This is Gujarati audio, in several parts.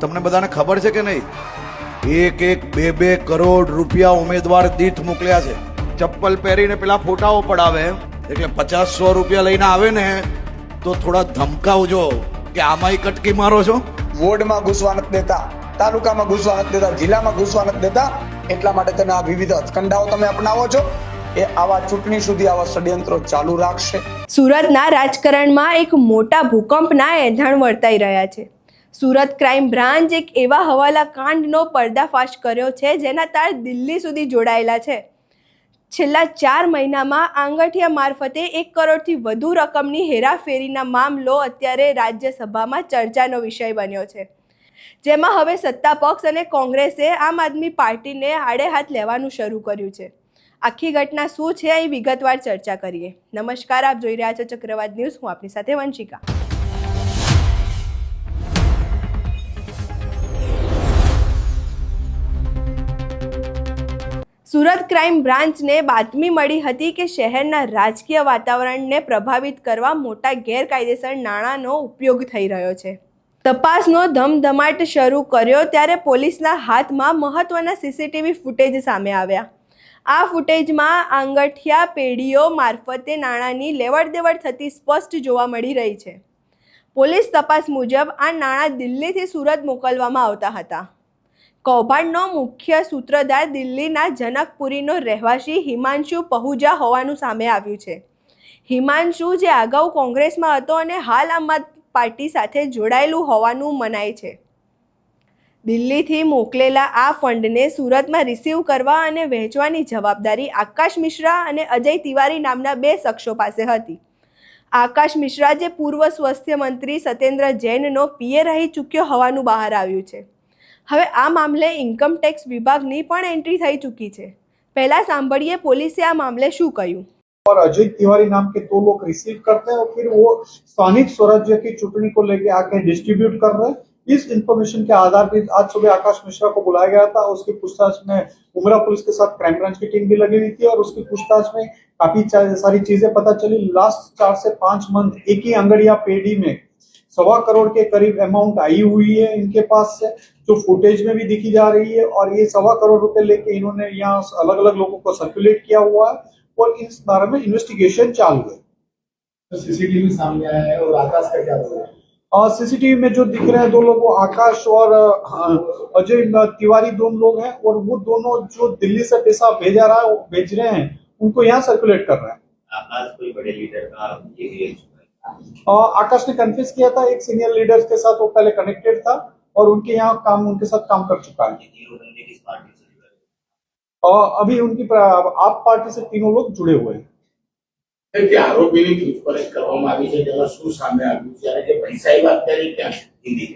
તમને બધાને ખબર છે કે નહીં? એક બે કરોડ રૂપિયા ઉમેદવાર દીઠ મોકલ્યા છે. ચપ્પલ પહેરીને પેલા ફોટાઓ પડાવે, એટલે 50-100 રૂપિયા લઈને આવે ને તો થોડા ધમકાવજો કે આમાંય કટકી મારો છો. વોર્ડમાં ઘૂસવા નથી દેતા, તાલુકામાં ઘૂસવા નથી દેતા, જિલ્લામાં ઘૂસવા નથી દેતા. એટલા માટે તમે આ વિવિધ હથકંડાઓ તમે અપનાવો છો. એ આવા ચૂંટણી સુધી આવા ષડયંત્રો ચાલુ રાખશે. સુરતના રાજકારણમાં એક મોટા ભૂકંપના એંધાણ વર્તાઈ રહ્યા છે. સુરત ક્રાઇમ બ્રાન્ચ એક એવા હવાલા કાંડનો પર્દાફાશ કર્યો છે જેના તાર દિલ્હી સુધી જોડાયેલા છે. છેલ્લા 4 મહિનામાં આંગઠિયા મારફતે 1 કરોડથી વધુ રકમની હેરાફેરીના મામલો અત્યારે રાજ્યસભામાં ચર્ચાનો વિષય બન્યો છે, જેમાં હવે સત્તા પક્ષ અને કોંગ્રેસે આમ આદમી પાર્ટીને આડે હાથ લેવાનું શરૂ કર્યું છે. આખી ઘટના શું છે અહીં વિગતવાર ચર્ચા કરીએ. નમસ્કાર, આપ જોઈ રહ્યા છો ચક્રવાત ન્યૂઝ. હું આપની સાથે વંશિકા. સુરત ક્રાઇમ બ્રાન્ચને બાતમી મળી હતી કે શહેરના રાજકીય વાતાવરણને પ્રભાવિત કરવા મોટા ગેરકાયદેસર નાણાંનો ઉપયોગ થઈ રહ્યો છે. તપાસનો ધમધમાટ શરૂ કર્યો ત્યારે પોલીસના હાથમાં મહત્વના સીસીટીવી ફૂટેજ સામે આવ્યા. આ ફૂટેજમાં આંગઠિયા પેઢીઓ મારફતે નાણાંની લેવડ દેવડ થતી સ્પષ્ટ જોવા મળી રહી છે. પોલીસ તપાસ મુજબ આ નાણાં દિલ્હીથી સુરત મોકલવામાં આવતા હતા. કૌભાંડનો મુખ્ય સૂત્રધાર દિલ્હીના જનકપુરીનો રહેવાસી હિમાંશુ પહુજા હોવાનું સામે આવ્યું છે. હિમાંશુ, જે અગાઉ કોંગ્રેસમાં હતો અને હાલ આમ આદમી પાર્ટી સાથે જોડાયેલું હોવાનું મનાય છે, દિલ્હીથી મોકલેલા આ ફંડને સુરતમાં રિસીવ કરવા અને વહેંચવાની જવાબદારી આકાશ મિશ્રા અને અજય તિવારી નામના 2 શખ્સો પાસે હતી. આકાશ મિશ્રા, જે પૂર્વ સ્વાસ્થ્ય મંત્રી સત્યેન્દ્ર જૈનનો પીએ રહી ચૂક્યો હોવાનું બહાર આવ્યું છે. હવે આ મામલે ઇન્કમ ટેક્સ વિભાગની પણ एंट्री થઈ ચૂકી છે. પહેલા સાંભળીએ પોલીસે આ મામલે શું કહ્યું. और अजय तिवारी नाम के 2 लोग रिसीव करते हैं और फिर वो स्थानिक स्वराज्य की चुटनी को लेके आके डिस्ट्रीब्यूट कर रहे हैं. इस इंफॉर्मेशन के आधार पर आज सुबह आकाश मिश्रा को बुलाया गया था. उसकी पूछताछ में उमरा पुलिस के साथ क्राइम ब्रांच की टीम भी लगी हुई थी और उसकी पूछताछ में काफी सारी चीजें पता चली. लास्ट 4 से 5 मंथ एक ही अंगड़िया पेड़ी में 1.25 करोड़ के करीब अमाउंट आई हुई है इनके पास से, जो फुटेज में भी दिखी जा रही है. और ये 1.25 करोड़ रुपए लेके इन्होंने यहाँ अलग अलग लोगों को सर्कुलेट किया हुआ है और इस बारे में इन्वेस्टिगेशन चालू है. तो सीसीटीवी सामने आया है और आकाश का क्या हुआ? और सीसीटीवी में जो दिख रहे हैं 2 लोग, वो आकाश और अजय तिवारी 2 लोग हैं. और वो दोनों जो दिल्ली से पैसा भेज रहे हैं उनको यहाँ सर्कुलेट कर रहे हैं. आकाश कोई बड़े लीडर का ये भी आकाश ने कन्फ्यूज किया था. एक सीनियर लीडर के साथ वो पहले कनेक्टेड था और उनके यहाँ उनके साथ काम कर चुका है. किस पार्टी से जुड़ा है? और अभी उनकी आप पार्टी से 3 लोग जुड़े हुए हैं. કે આરોપીની પૂછપરછ કરવામાં આવી છે, જેમાં શું સામે આવ્યું છે અને જે પૈસાની વાત કરી ત્યાં હિન્દી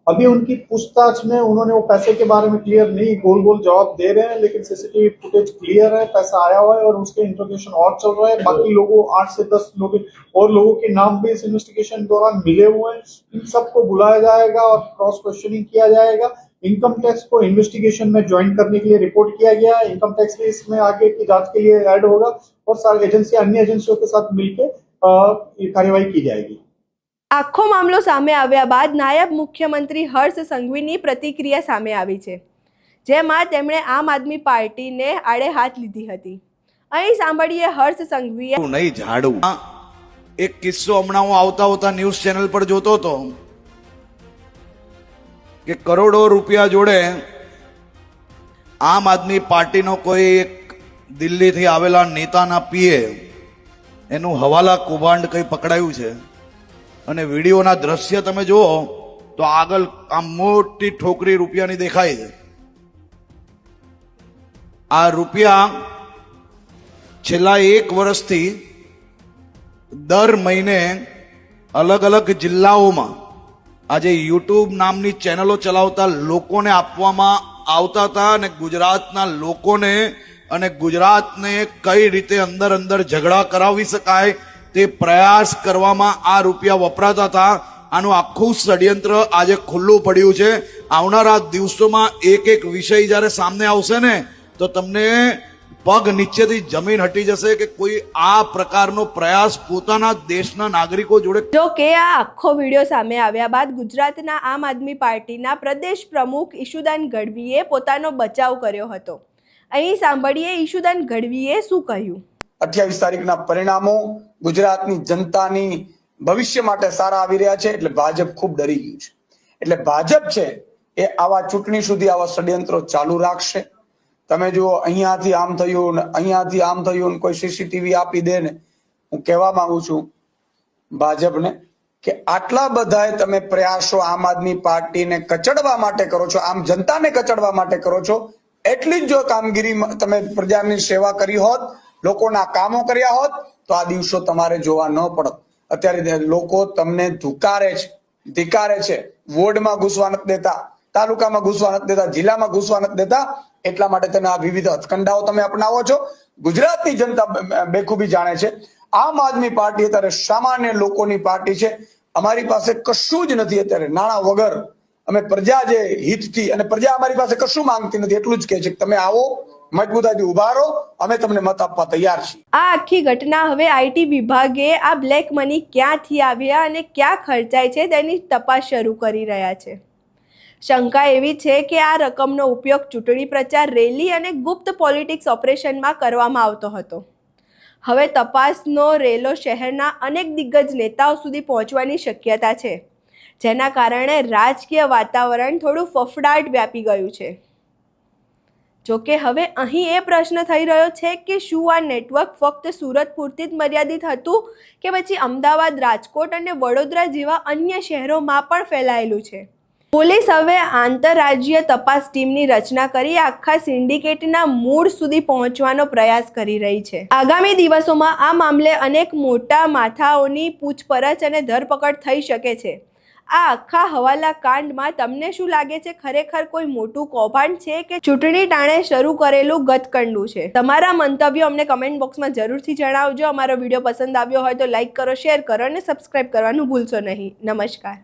अभी उनकी पूछताछ में उन्होंने वो पैसे के बारे में क्लियर नहीं, गोल जवाब दे रहे हैं. लेकिन सीसीटीवी फुटेज क्लियर है, पैसा आया हुआ है और उसके इंट्रोगेशन और चल रहा है. बाकी लोगों 8 से 10 लोग और लोगों के नाम भी इस इन्वेस्टिगेशन दौरान मिले हुए हैं. इन सबको बुलाया जाएगा और क्रॉस क्वेश्चनिंग किया जाएगा. इनकम टैक्स को इन्वेस्टिगेशन में ज्वाइन करने के लिए रिपोर्ट किया गया है. इनकम टैक्स भी इसमें आगे की जांच के लिए ऐड होगा और सारी एजेंसी अन्य एजेंसियों के साथ मिलकर कार्यवाही की जाएगी. આખો મામલો સામે આવ્યા બાદ નાયબ મુખ્યમંત્રી હર્ષ સંઘવીની પ્રતિક્રિયા સામે આવી છે, જેમાં તેમણે આમ આદમી પાર્ટીને આડે હાથ લીધી હતી. અહીં સાંભળીએ હર્ષ સંઘવીએ. નહીં ઝાડું. એક કિસ્સો હમણાં હું આવતા ન્યૂઝ ચેનલ પર જોતો હતો કે કરોડો રૂપિયા જોડે આમ આદમી પાર્ટીનો કોઈ એક દિલ્હીથી આવેલા નેતાના પીએ એનું હવાલા કૌભાંડ કંઈ પકડાયું છે. અને વિડીયોના દ્રશ્ય તમે જુઓ તો આગળ આમ મોટી ઠોકરી રૂપિયાની દેખાય છે. આ રૂપિયા છેલ્લા 1 વર્ષથી દર મહિને અલગ અલગ જિલ્લાઓમાં આજે યુટ્યુબ નામની ચેનલો ચલાવતા લોકોને આપવામાં આવતા હતા. અને ગુજરાતના લોકોને અને ગુજરાતને કઈ રીતે અંદર ઝઘડા કરાવી શકાય તે પ્રયાસ કરવામાં આ રૂપિયા વપરાતા હતા. આનું આખું ષડયંત્ર આજે ખુલ્લું પડ્યું છે. આવનારા દિવસોમાં એક વિષય જ્યારે સામે આવશે ને તો તમને પગ નીચેથી જમીન હટી જશે કે કોઈ આ પ્રકારનો પ્રયાસ પોતાના દેશના નાગરિકો જોડે. જો કે આ આખો વિડીયો સામે આવ્યા બાદ ગુજરાતના આમ આદમી પાર્ટીના પ્રદેશ પ્રમુખ ઈશુદાન ગઢવીએ પોતાનો બચાવ કર્યો હતો. અહીં સાંભળીએ ઈશુદાન ગઢવીએ શું કહ્યું. 28 તારીખના પરિણામો ગુજરાતની જનતાની ભવિષ્ય માટે સારા આવી રહ્યા છે એટલે ભાજપ ખૂબ ડરી ગયું છે. એટલે ભાજપ છે એ આવા ચૂંટણી સુધી આવા ષડયંત્રો ચાલુ રાખશે. તમે જુઓ, અહીંયાથી આમ થયું ને અહીંયાથી આમ થયું ને કોઈ સીસીટીવી આપી દે ને. હું કહેવા માંગુ છું ભાજપને કે આટલા બધા તમે પ્રયાસો આમ આદમી પાર્ટીને કચડવા માટે કરો છો, આમ જનતાને કચડવા માટે કરો છો, એટલી જ જો કામગીરી તમે પ્રજાની સેવા કરી હોત, લોકોના કામો કર્યા હોત તો આ દિવસો તમારે જોવા ન પડત. અત્યારે લોકો તમને ધિકારે છે. વોર્ડમાં ઘૂસવા નથી દેતા, તાલુકામાં ઘૂસવા નથી દેતા, જિલ્લામાં ઘૂસવા નથી દેતા. એટલા માટે તમે આ વિવિધ હથકંડાઓ તમે અપનાવો છો. ગુજરાતની જનતા બેખૂબી જાણે છે આમ આદમી પાર્ટી અત્યારે સામાન્ય લોકોની પાર્ટી છે. અમારી પાસે કશું જ નથી અત્યારે, નાણાં વગર અમે પ્રજા જે હિતથી, અને પ્રજા અમારી પાસે કશું માંગતી નથી, એટલું જ કહે છે કે તમે આવો, મજબૂતાઈથી ઉભા રહો, અમે તમને મત આપવા તૈયાર છીએ. આ આખી ઘટના હવે આઈટી વિભાગે આ બ્લેક મની ક્યાંથી આવ્યા અને ક્યાં ખર્ચાય છે તેની તપાસ શરૂ કરી રહ્યા છે. શંકા એવી છે કે આ રકમનો ઉપયોગ ચૂંટણી પ્રચાર, રેલી અને ગુપ્ત પોલિટિક્સ ઓપરેશનમાં કરવામાં આવતો હતો. હવે તપાસનો રેલો શહેરના અનેક દિગ્ગજ નેતાઓ સુધી પહોંચવાની શક્યતા છે, જેના કારણે રાજકીય વાતાવરણ થોડું ફફડાટ વ્યાપી ગયું છે. જોકે હવે અહીં એ પ્રશ્ન થઈ રહ્યો છે કે શું આ નેટવર્ક ફક્ત સુરત પૂરતી જ મર્યાદિત હતું કે પછી અમદાવાદ, રાજકોટ અને વડોદરા જેવા અન્ય શહેરોમાં પણ ફેલાયેલું છે. પોલીસ હવે આંતરરાજ્ય તપાસ ટીમની રચના કરી આખા સિન્ડિકેટના મૂળ સુધી પહોંચવાનો પ્રયાસ કરી રહી છે. આગામી દિવસોમાં આ મામલે અનેક મોટા માથાઓની પૂછપરછ અને ધરપકડ થઈ શકે છે. આ આખા હવાલા કાંડમાં તમને શું લાગે છે? ખરેખર કોઈ મોટું કૌભાંડ છે કે ચૂંટણી ટાણે શરૂ કરેલું ગતકંડું છે? તમારા મંતવ્યો અમને કમેન્ટ બોક્સમાં જરૂરથી જણાવજો. અમારો વિડીયો પસંદ આવ્યો હોય તો લાઈક કરો, શેર કરો અને સબસ્ક્રાઇબ કરવાનું ભૂલશો નહીં. નમસ્કાર.